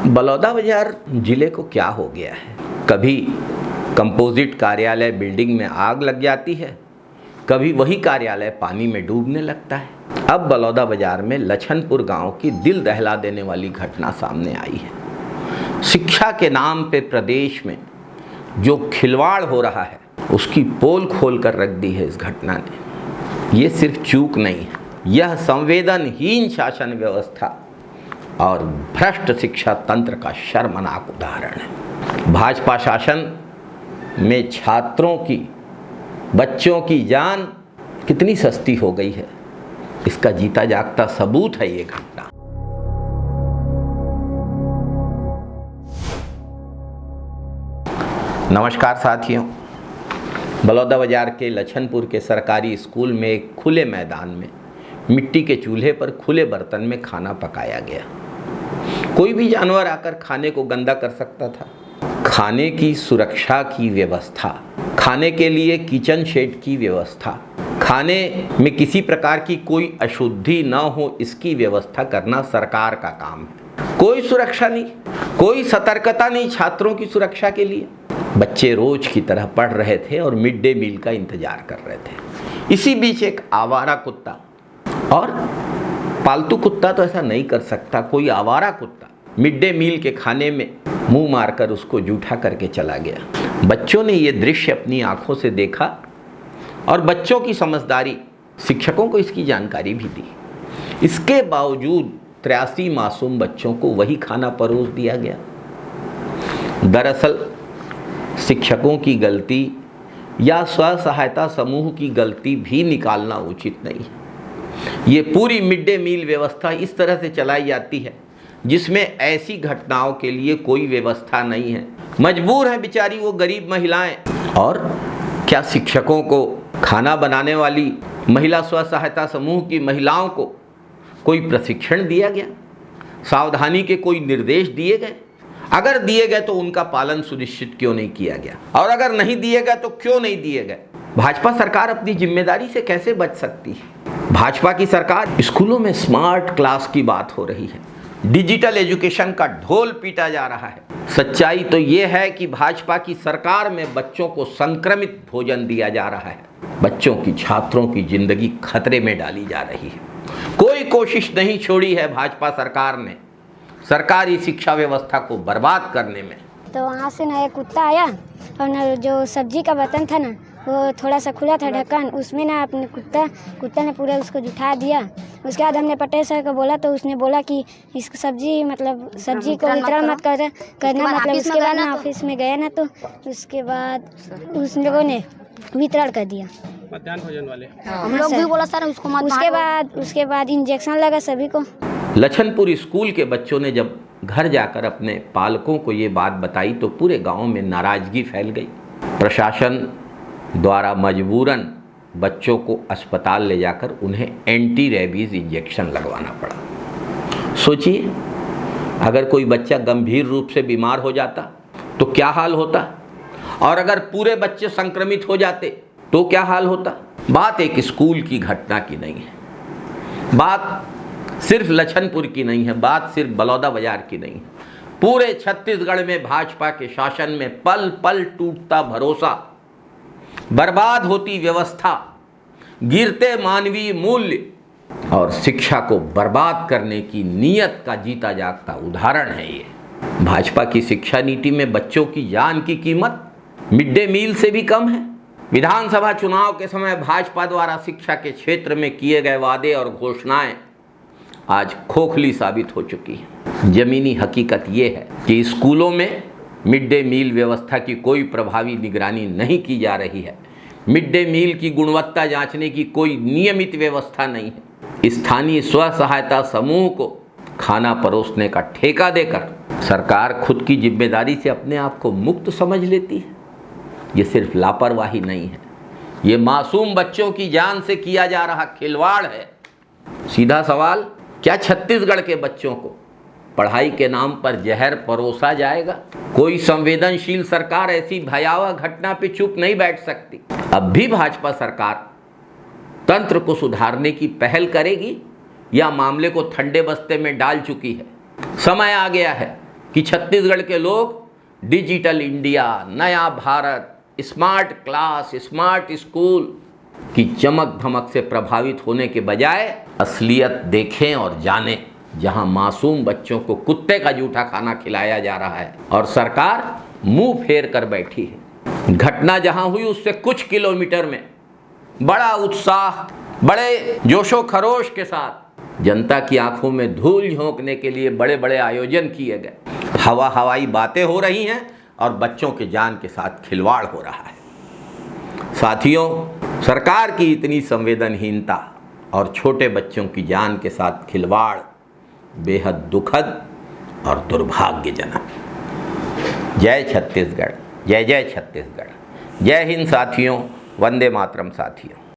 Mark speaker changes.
Speaker 1: बलौदाबाजार जिले को क्या हो गया है? कभी कंपोजिट कार्यालय बिल्डिंग में आग लग जाती है, कभी वही कार्यालय पानी में डूबने लगता है। अब बलौदाबाजार में लछनपुर गांव की दिल दहला देने वाली घटना सामने आई है। शिक्षा के नाम पे प्रदेश में जो खिलवाड़ हो रहा है उसकी पोल खोल कर रख दी है इस घटना ने। ये सिर्फ चूक नहीं है, यह संवेदनहीन शासन व्यवस्था और भ्रष्ट शिक्षा तंत्र का शर्मनाक उदाहरण है। भाजपा शासन में छात्रों की, बच्चों की जान कितनी सस्ती हो गई है, इसका जीता जागता सबूत है ये घटना। नमस्कार साथियों, बलौदाबाजार के लछनपुर के सरकारी स्कूल में एक खुले मैदान में मिट्टी के चूल्हे पर खुले बर्तन में खाना पकाया गया। कोई भी जानवर आकर खाने को गंदा कर सकता था। खाने की सुरक्षा की व्यवस्था, खाने के लिए किचन शेड की व्यवस्था, खाने में किसी प्रकार की कोई अशुद्धि न हो इसकी व्यवस्था करना सरकार का काम है। कोई सुरक्षा नहीं, कोई सतर्कता नहीं छात्रों की सुरक्षा के लिए। बच्चे रोज की तरह पढ़ रहे थे और मिड डे मील का इंतजार कर रहे थे। इसी बीच एक आवारा कुत्ता, और पालतू कुत्ता तो ऐसा नहीं कर सकता, कोई आवारा कुत्ता मिड डे मील के खाने में मुंह मारकर उसको जूठा करके चला गया। बच्चों ने ये दृश्य अपनी आंखों से देखा और बच्चों की समझदारी शिक्षकों को इसकी जानकारी भी दी। इसके बावजूद 83 मासूम बच्चों को वही खाना परोस दिया गया। दरअसल शिक्षकों की गलती या स्व सहायता समूह की गलती भी निकालना उचित नहीं है। ये पूरी मिड डे मील व्यवस्था इस तरह से चलाई जाती है जिसमें ऐसी घटनाओं के लिए कोई व्यवस्था नहीं है। मजबूर है बेचारी वो गरीब महिलाएं। और क्या शिक्षकों को, खाना बनाने वाली महिला स्व सहायता समूह की महिलाओं को कोई प्रशिक्षण दिया गया? सावधानी के कोई निर्देश दिए गए? अगर दिए गए तो उनका पालन सुनिश्चित क्यों नहीं किया गया? और अगर नहीं दिए गए तो क्यों नहीं दिए गए? भाजपा सरकार अपनी जिम्मेदारी से कैसे बच सकती है? भाजपा की सरकार, स्कूलों में स्मार्ट क्लास की बात हो रही है, डिजिटल एजुकेशन का ढोल पीटा जा रहा है। सच्चाई तो ये है कि भाजपा की सरकार में बच्चों को संक्रमित भोजन दिया जा रहा है। बच्चों की, छात्रों की जिंदगी खतरे में डाली जा रही है। कोई कोशिश नहीं छोड़ी है भाजपा सरकार ने सरकारी शिक्षा व्यवस्था को बर्बाद करने में।
Speaker 2: तो वहाँ से ना एक कुत्ता आया और ना जो सब्जी का बर्तन था ना वो थोड़ा सा खुला था ढक्कन, उसमें ना अपने कुत्ता ने पूरा उसको जुठा दिया। उसके बाद हमने पटेल सर को बोला तो उसने बोला कि इस सब्जी को वितरण मत करना। मतलब उसके बाद ना ऑफिस में गया ना तो उसके बाद उस लोगों ने वितरण कर दिया
Speaker 3: मध्याह्न भोजन वाले।
Speaker 2: हम लोग भी बोला सर उसको मत। उसके बाद इंजेक्शन लगा सभी को।
Speaker 1: लछनपुर स्कूल के बच्चों ने जब घर जाकर अपने पालकों को ये बात बताई तो पूरे गांव में नाराजगी फैल गई। प्रशासन द्वारा मजबूरन बच्चों को अस्पताल ले जाकर उन्हें एंटी रेबीज इंजेक्शन लगवाना पड़ा। सोचिए, अगर कोई बच्चा गंभीर रूप से बीमार हो जाता तो क्या हाल होता, और अगर पूरे बच्चे संक्रमित हो जाते तो क्या हाल होता। बात एक स्कूल की घटना की नहीं है, बात सिर्फ लछनपुर की नहीं है, बात सिर्फ बलौदाबाजार की नहीं है। पूरे छत्तीसगढ़ में भाजपा के शासन में पल पल टूटता भरोसा, बर्बाद होती व्यवस्था, गिरते मानवीय मूल्य और शिक्षा को बर्बाद करने की नीयत का जीता जागता उदाहरण है ये। भाजपा की शिक्षा नीति में बच्चों की जान की कीमत मिड डे मील से भी कम है। विधानसभा चुनाव के समय भाजपा द्वारा शिक्षा के क्षेत्र में किए गए वादे और घोषणाएं आज खोखली साबित हो चुकी है। जमीनी हकीकत ये है कि स्कूलों में मिड डे मील व्यवस्था की कोई प्रभावी निगरानी नहीं की जा रही है। मिड डे मील की गुणवत्ता जांचने की कोई नियमित व्यवस्था नहीं है। स्थानीय स्व सहायता समूह को खाना परोसने का ठेका देकर सरकार खुद की जिम्मेदारी से अपने आप को मुक्त समझ लेती है। ये सिर्फ लापरवाही नहीं है, ये मासूम बच्चों की जान से किया जा रहा खिलवाड़ है। सीधा सवाल, क्या छत्तीसगढ़ के बच्चों को पढ़ाई के नाम पर जहर परोसा जाएगा? कोई संवेदनशील सरकार ऐसी भयावह घटना पे चुप नहीं बैठ सकती। अब भी भाजपा सरकार तंत्र को सुधारने की पहल करेगी या मामले को ठंडे बस्ते में डाल चुकी है? समय आ गया है कि छत्तीसगढ़ के लोग डिजिटल इंडिया, नया Bharat, smart class, smart school की चमक धमक से प्रभावित होने के बजाय असलियत देखें और जानें, जहां मासूम बच्चों को कुत्ते का जूठा खाना खिलाया जा रहा है और सरकार मुंह फेर कर बैठी है। घटना जहां हुई उससे कुछ किलोमीटर में बड़ा उत्साह, बड़े जोशो खरोश के साथ जनता की आंखों में धूल झोंकने के लिए बड़े बड़े आयोजन किए गए। हवाई बातें हो रही हैं और बच्चों के जान के साथ खिलवाड़ हो रहा है। साथियों, सरकार की इतनी संवेदनहीनता और छोटे बच्चों की जान के साथ खिलवाड़ बेहद दुखद और दुर्भाग्यजनक। जय छत्तीसगढ़, जय जय छत्तीसगढ़, जय हिंद साथियों, वंदे मातरम साथियों।